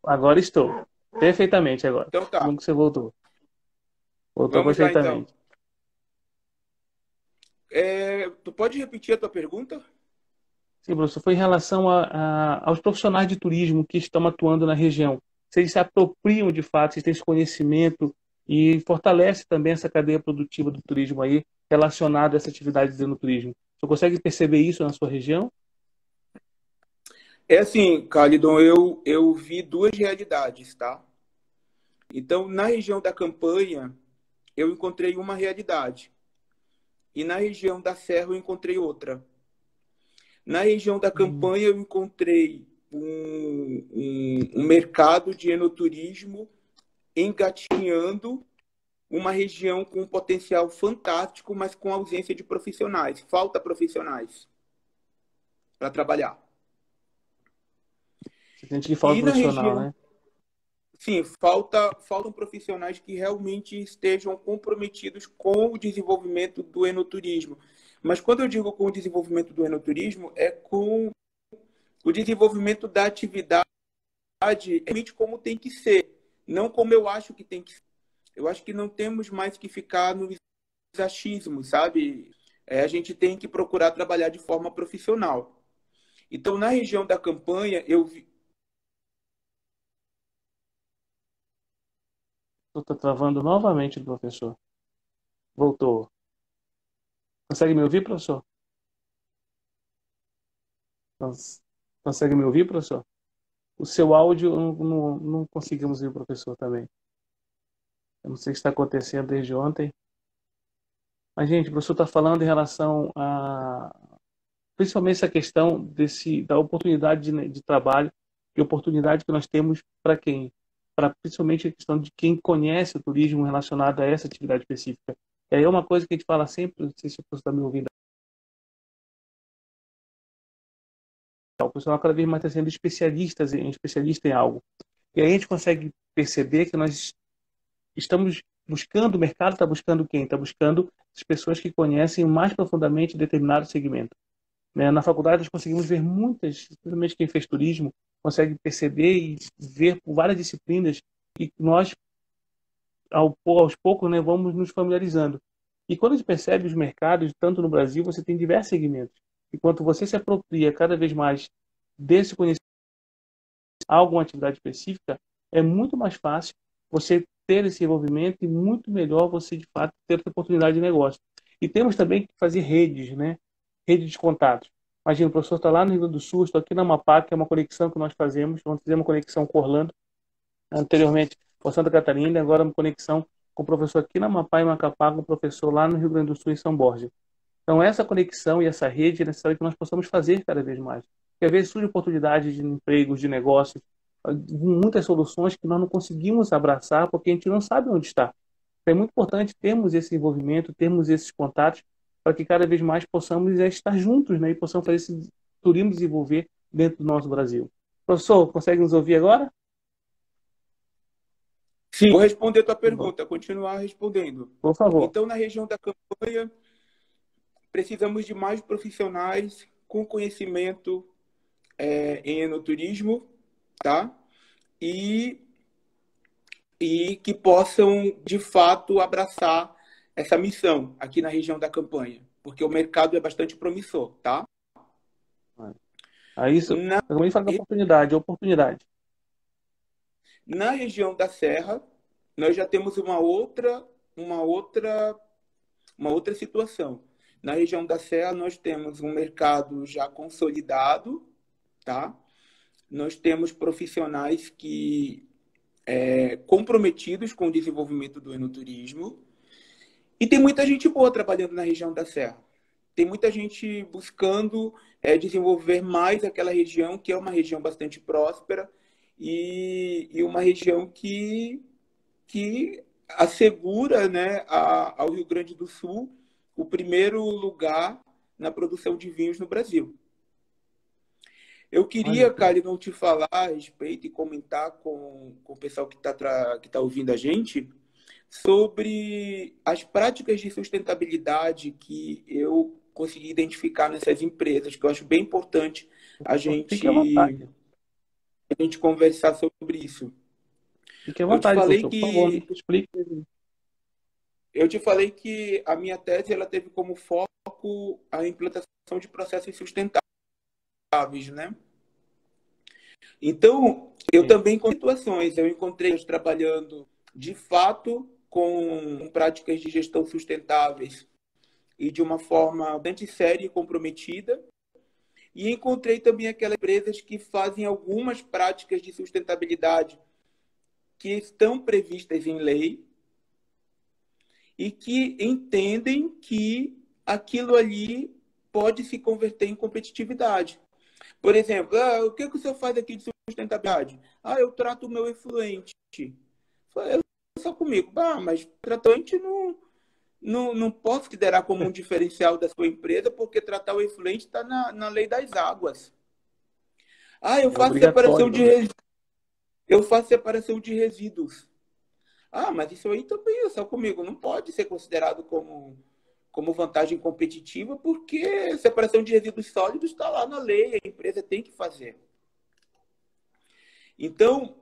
Agora estou. Perfeitamente agora. Então tá. Como que você voltou? Voltou Vamos lá então. perfeitamente. Tu pode repetir a tua pergunta? Sim, professor, foi em relação aos profissionais de turismo que estão atuando na região. Se eles se apropriam de fato, se eles têm esse conhecimento e fortalece também essa cadeia produtiva do turismo aí, relacionado a essa atividade do turismo. Você consegue perceber isso na sua região? É assim, Calidon, eu vi duas realidades, tá? Então, na região da campanha, eu encontrei uma realidade. E na região da Serra, eu encontrei outra. Na região da Hum. campanha, eu encontrei um mercado de enoturismo engatinhando uma região com um potencial fantástico, mas com ausência de profissionais. Falta profissionais para trabalhar. Você sente que falta E na profissional, região, né? sim, faltam profissionais que realmente estejam comprometidos com o desenvolvimento do enoturismo. Mas quando eu digo com o desenvolvimento do enoturismo, é com o desenvolvimento da atividade realmente como tem que ser, não como eu acho que tem que ser. Eu acho que não temos mais que ficar no achismo, sabe? A gente tem que procurar trabalhar de forma profissional. Então, na região da campanha, eu vi. Estou travando novamente, professor. Voltou. Consegue me ouvir, professor? Consegue me ouvir, professor? O seu áudio não conseguimos ouvir, professor, também. Eu não sei o que está acontecendo desde ontem. Mas, gente, o professor está falando em relação a principalmente essa questão da oportunidade de trabalho e oportunidade que nós temos para quem? Para principalmente a questão de quem conhece o turismo relacionado a essa atividade específica. E aí é uma coisa que a gente fala sempre, não sei se o professor está me ouvindo, o pessoal cada vez mais está sendo especialista em algo. E aí a gente consegue perceber que nós estamos buscando, o mercado está buscando quem? Está buscando as pessoas que conhecem mais profundamente determinado segmento. Né? Na faculdade nós conseguimos ver muitas, principalmente quem fez turismo, consegue perceber e ver por várias disciplinas e nós, aos poucos, né, vamos nos familiarizando. E quando a gente percebe os mercados, tanto no Brasil, você tem diversos segmentos. E quanto você se apropria cada vez mais desse conhecimento a alguma atividade específica, é muito mais fácil você ter esse envolvimento e muito melhor você, de fato, ter essa oportunidade de negócio. E temos também que fazer redes, né? Rede de contatos. Imagina, o professor está lá no Rio Grande do Sul, estou aqui na Amapá, que é uma conexão que nós fazemos. Vamos fazer uma conexão com Orlando, anteriormente com Santa Catarina, agora uma conexão com o professor aqui na Amapá e Macapá, com o professor lá no Rio Grande do Sul, em São Borja. Então, essa conexão e essa rede é necessário que nós possamos fazer cada vez mais. Porque às vezes surgem oportunidades de empregos, de negócios, muitas soluções que nós não conseguimos abraçar porque a gente não sabe onde está. Então, é muito importante termos esse envolvimento, termos esses contatos, para que cada vez mais possamos estar juntos, né, e possamos fazer esse turismo desenvolver dentro do nosso Brasil. Professor, consegue nos ouvir agora? Sim, vou responder a tua pergunta, continuar respondendo. Por favor. Então, na região da campanha, precisamos de mais profissionais com conhecimento em enoturismo, tá? E, e que possam, de fato, abraçar essa missão aqui na região da campanha, porque o mercado é bastante promissor, tá? Aí isso, Na, eu também falo da oportunidade, oportunidade. na região da Serra, nós já temos uma outra, uma outra situação. Na região da Serra, nós temos um mercado já consolidado, tá? Nós temos profissionais que comprometidos com o desenvolvimento do enoturismo e tem muita gente boa trabalhando na região da Serra. Tem muita gente buscando desenvolver mais aquela região, que é uma região bastante próspera e uma região que assegura, né, ao Rio Grande do Sul o primeiro lugar na produção de vinhos no Brasil. Eu queria, Cali, não te falar a respeito e comentar com o pessoal que tá ouvindo a gente sobre as práticas de sustentabilidade que eu consegui identificar nessas empresas, que eu acho bem importante Fique à vontade. a gente conversar sobre isso. Fique à Eu te vontade, falei professor. Por favor, que explique. eu te falei que a minha tese ela teve como foco a implantação de processos sustentáveis, né? Então, eu também com situações, eu encontrei trabalhando de fato com práticas de gestão sustentáveis e de uma forma bastante séria e comprometida. E encontrei também aquelas empresas que fazem algumas práticas de sustentabilidade que estão previstas em lei e que entendem que aquilo ali pode se converter em competitividade. Por exemplo, o que o senhor faz aqui de sustentabilidade? Eu trato o meu efluente. Eu só comigo. Mas tratante não posso considerar como um diferencial da sua empresa, porque tratar o efluente está na lei das águas. Eu faço separação de resíduos. Eu faço separação de resíduos. Mas isso aí também é só comigo. Não pode ser considerado como vantagem competitiva, porque separação de resíduos sólidos está lá na lei, a empresa tem que fazer. Então,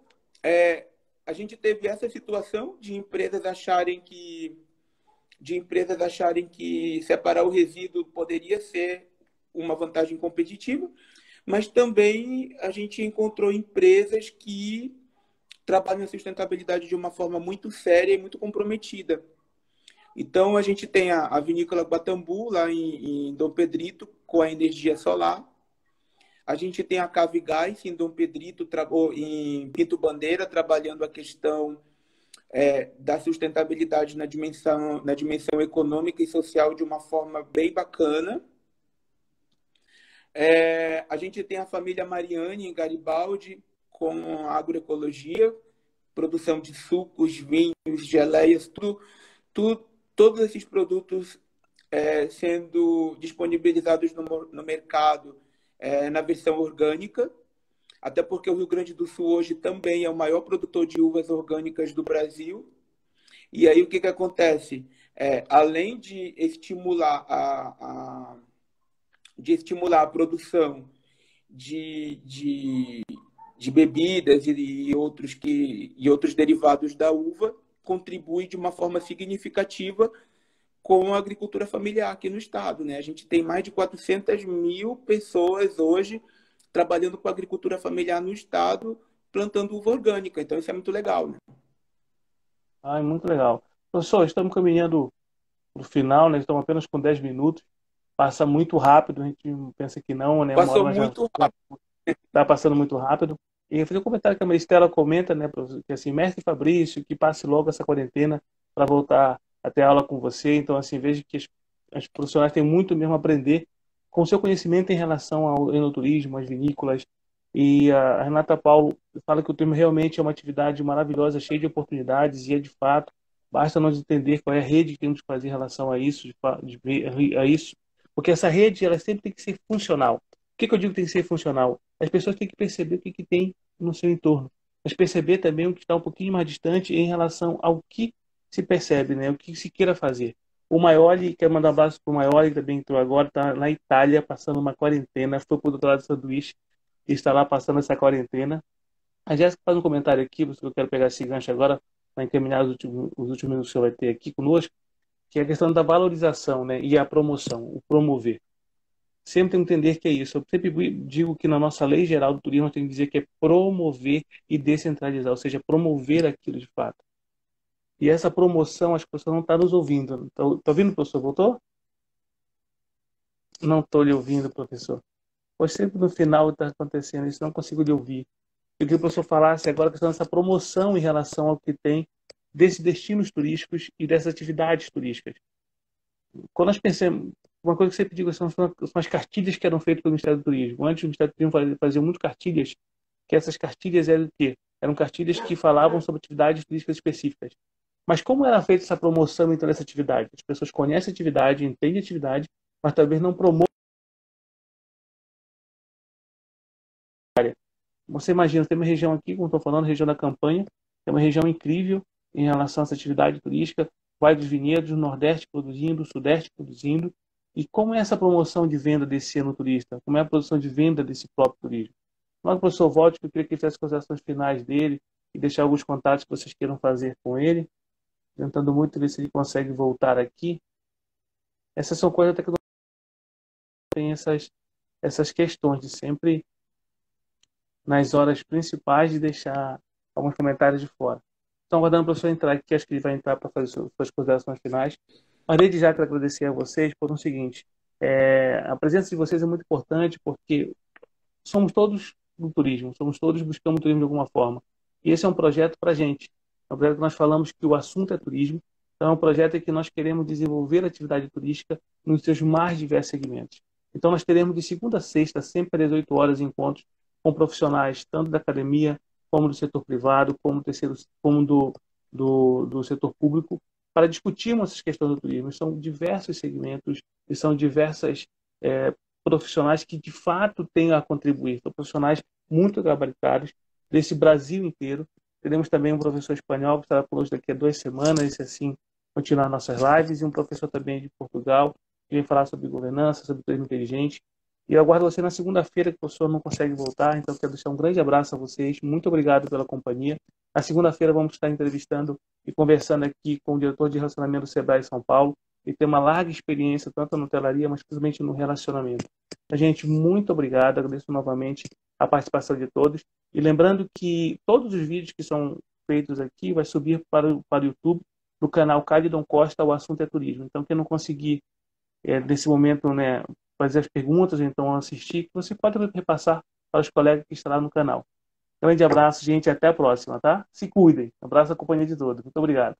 a gente teve essa situação de empresas acharem que separar o resíduo poderia ser uma vantagem competitiva, mas também a gente encontrou empresas que trabalham a sustentabilidade de uma forma muito séria e muito comprometida. Então, a gente tem a vinícola Guatambu, lá em Dom Pedrito, com a energia solar. A gente tem a Cavigás, em Dom Pedrito, em Pinto Bandeira, trabalhando a questão da sustentabilidade na dimensão econômica e social de uma forma bem bacana. A gente tem a família Mariani, em Garibaldi, com agroecologia, produção de sucos, vinhos, geleias, todos esses produtos sendo disponibilizados no mercado na versão orgânica, até porque o Rio Grande do Sul hoje também é o maior produtor de uvas orgânicas do Brasil. E aí o que acontece? Além de estimular a produção de bebidas e outros derivados da uva, contribui de uma forma significativa com a agricultura familiar aqui no estado, né? A gente tem mais de 400 mil pessoas hoje trabalhando com agricultura familiar no estado, plantando uva orgânica. Então, isso é muito legal, né? Muito legal. Professor, estamos caminhando para o final, né? Estamos apenas com 10 minutos. Passa muito rápido, a gente pensa que não, né? Passou muito rápido. Está passando muito rápido. E eu fiz um comentário que a Maristela comenta, né, que assim, mestre Fabrício, que passe logo essa quarentena para voltar a ter aula com você. Então, assim, vejo que as profissionais têm muito mesmo a aprender com o seu conhecimento em relação ao enoturismo, às vinícolas. E a Renata Paulo fala que o turismo realmente é uma atividade maravilhosa, cheia de oportunidades, e é de fato. Basta nós entender qual é a rede que temos que fazer em relação a isso, a isso, porque essa rede ela sempre tem que ser funcional. Por que eu digo que tem que ser funcional? As pessoas têm que perceber o que tem no seu entorno. mas perceber também o que está um pouquinho mais distante em relação ao que se percebe, né? O que se queira fazer. O Maioli, quero mandar um abraço para o Maioli, que também entrou agora, está na Itália, passando uma quarentena, foi para o doutorado de sanduíche e está lá passando essa quarentena. A Jéssica faz um comentário aqui, porque eu quero pegar esse gancho agora, para encaminhar os últimos minutos que você vai ter aqui conosco, que é a questão da valorização, né, e a promoção, o promover. Sempre tem que entender que é isso. Eu sempre digo que na nossa lei geral do turismo tem que dizer que é promover e descentralizar, ou seja, promover aquilo de fato. E essa promoção, as pessoas não estão nos ouvindo. Está ouvindo, professor? Voltou? Não estou lhe ouvindo, professor. Pois sempre no final está acontecendo isso, não consigo lhe ouvir. Eu queria que o professor falasse agora a questão dessa promoção em relação ao que tem desses destinos turísticos e dessas atividades turísticas. Quando nós pensamos, uma coisa que eu sempre digo são as cartilhas que eram feitas pelo Ministério do Turismo. Antes o Ministério do Turismo fazia muito cartilhas, que essas cartilhas eram o quê? Eram cartilhas que falavam sobre atividades turísticas específicas. Mas como era feita essa promoção então dessa atividade? As pessoas conhecem a atividade, entendem a atividade, mas talvez não promovem. Você imagina, tem uma região aqui, como estou falando, região da Campanha, é uma região incrível em relação a essa atividade turística, Vale dos Vinhedos, o Nordeste produzindo, o Sudeste produzindo. E como é essa promoção de venda desse ano turista? Como é a produção de venda desse próprio turismo? Mas o professor Volte, que eu queria que ele fizesse as considerações finais dele e deixar alguns contatos que vocês queiram fazer com ele, tentando muito ver se ele consegue voltar aqui. Essas são coisas até que não tem essas questões de sempre nas horas principais de deixar alguns comentários de fora. Então, aguardando o professor entrar aqui, acho que ele vai entrar para fazer suas considerações finais. Mas desde já quero agradecer a vocês por o seguinte, a presença de vocês é muito importante porque somos todos do turismo, somos todos buscando o turismo de alguma forma. E esse é um projeto para a gente. É um projeto que nós falamos que o assunto é turismo, então é um projeto em que nós queremos desenvolver a atividade turística nos seus mais diversos segmentos. Então nós teremos de segunda a sexta, sempre às 18 horas, encontros com profissionais, tanto da academia, como do setor privado, como do setor público, para discutirmos essas questões do turismo. São diversos segmentos e são diversas profissionais que de fato têm a contribuir. São profissionais muito gabaritados desse Brasil inteiro. Teremos também um professor espanhol que estará conosco daqui a 2 semanas, e assim continuar nossas lives, e um professor também de Portugal que vem falar sobre governança, sobre turismo inteligente. E eu aguardo você na segunda-feira, que o professor não consegue voltar, então quero deixar um grande abraço a vocês. Muito obrigado pela companhia. Na segunda-feira vamos estar entrevistando e conversando aqui com o diretor de relacionamento do Sebrae São Paulo, e tem uma larga experiência, tanto na hotelaria, mas principalmente no relacionamento. Gente, muito obrigado, agradeço novamente a participação de todos. E lembrando que todos os vídeos que são feitos aqui vai subir para o YouTube, no canal Calidon Costa, o assunto é turismo. Então, quem não conseguir, nesse momento, né, fazer as perguntas, ou então assistir, você pode repassar para os colegas que estão lá no canal. Grande abraço, gente, até a próxima, tá? Se cuidem. Um abraço à companhia de todos. Muito obrigado.